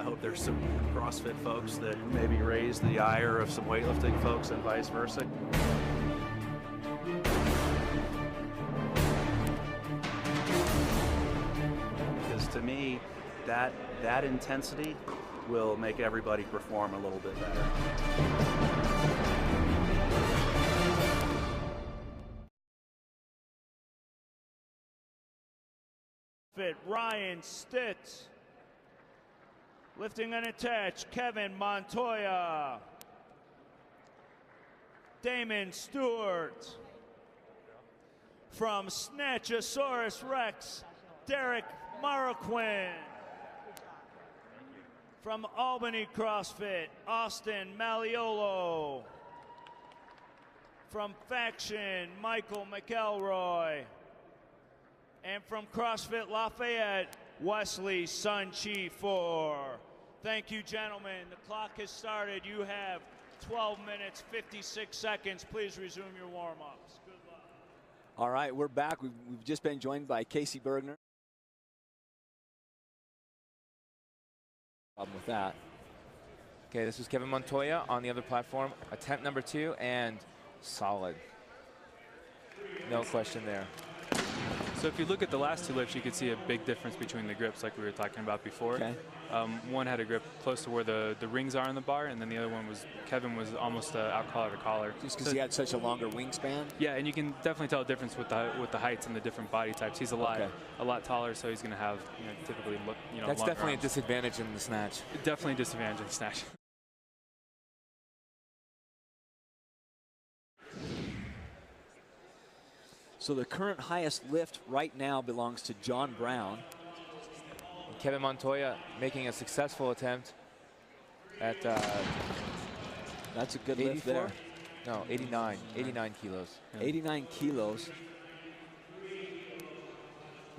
I hope there's some CrossFit folks that maybe raise the ire of some weightlifting folks and vice versa. Because to me, that intensity will make everybody perform a little bit better. Ryan Stitt. Lifting unattached, Kevin Montoya. Damon Stewart. From Snatchosaurus Rex, Derek Marroquin. From Albany CrossFit, Austin Maliolo. From Faction, Michael McElroy. And from CrossFit Lafayette, Wesley Sunchi 4. Thank you, gentlemen. The clock has started. You have 12 minutes, 56 seconds. Please resume your warm-ups. Good luck. All right, we're back. We've just been joined by Casey Bergner. Problem with that. Okay, this is Kevin Montoya on the other platform. Attempt number 2 and solid. No question there. So if you look at the last 2 lifts, you could see a big difference between the grips like we were talking about before. Okay. One had a grip close to where the rings are on the bar, and then the other one was, Kevin was almost out collar to collar. Just because he had such a longer wingspan? Yeah, and you can definitely tell a difference with the heights and the different body types. He's a lot taller, so he's going to have, typically look, That's definitely arms. a disadvantage in the snatch. Definitely a disadvantage in the snatch. So the current highest lift right now belongs to John Brown. And Kevin Montoya making a successful attempt at that's a good 84? lift there. No, 89 kilos. Yeah. 89 kilos.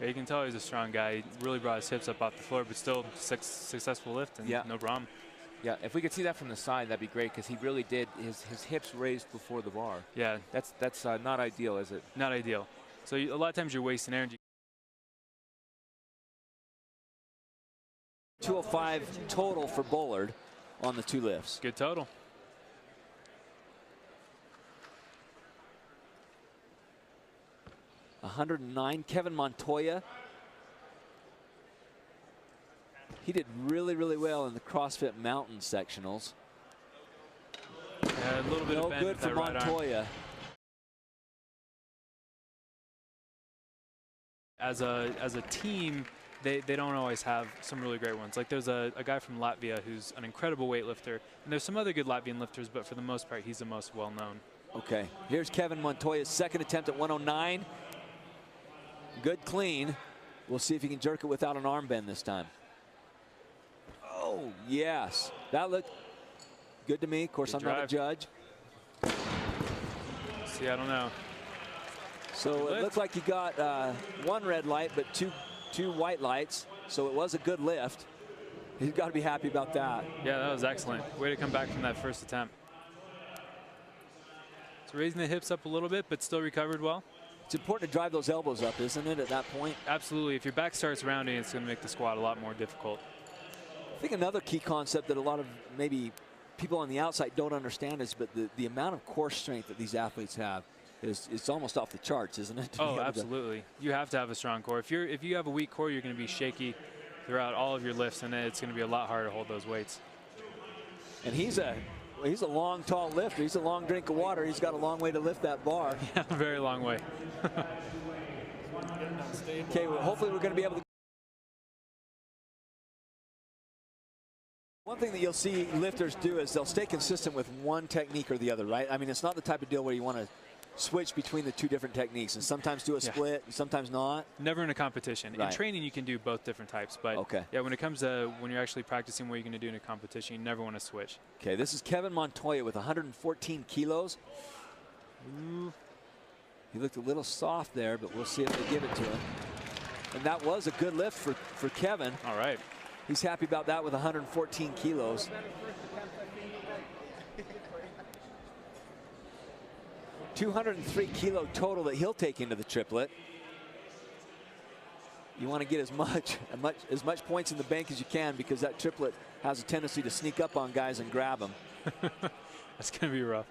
Yeah, you can tell he's a strong guy. He really brought his hips up off the floor, but still successful lift and no problem. Yeah, if we could see that from the side, that'd be great, because he really did his hips raised before the bar. Yeah, that's not ideal, is it? Not ideal. So a lot of times you're wasting energy. 205 total for Bullard on the 2 lifts. Good total. $109. Kevin Montoya. He did really, really well in the CrossFit Mountain sectionals. Yeah, a little bit no of bend good with for that right Montoya. arm. As a team, they don't always have some really great ones. Like there's a guy from Latvia who's an incredible weightlifter, and there's some other good Latvian lifters, but for the most part, he's the most well-known. Okay, here's Kevin Montoya's second attempt at 109. Good clean. We'll see if he can jerk it without an arm bend this time. Oh, yes. That looked good to me. Of course, I'm not a judge. See, I don't know. So it looked like he got 1 red light, but two white lights. So it was a good lift. He's got to be happy about that. Yeah, that was excellent. Way to come back from that first attempt. So raising the hips up a little bit, but still recovered well. It's important to drive those elbows up, isn't it, at that point? Absolutely. If your back starts rounding, it's going to make the squat a lot more difficult. I think another key concept that a lot of maybe people on the outside don't understand is, but the amount of core strength that these athletes have it's almost off the charts, isn't it? Oh, absolutely. You have to have a strong core. If you have a weak core, you're going to be shaky throughout all of your lifts, and it's going to be a lot harder to hold those weights. And he's a long, tall lifter. He's a long drink of water. He's got a long way to lift that bar. Yeah, a very long way. Okay, well, hopefully we're going to be able to. One thing that you'll see lifters do is they'll stay consistent with one technique or the other, right? I mean, it's not the type of deal where you want to switch between the 2 different techniques and sometimes do a split and sometimes not. Never in a competition. Right. In training, you can do both different types, but yeah, when it comes to when you're actually practicing what you're going to do in a competition, you never want to switch. Okay, this is Kevin Montoya with 114 kilos. Ooh. He looked a little soft there, but we'll see if they give it to him. And that was a good lift for Kevin. All right. He's happy about that with 114 kilos. $203 kilo total that he'll take into the triplet. You want to get as much points in the bank as you can, because that triplet has a tendency to sneak up on guys and grab them. That's going to be rough.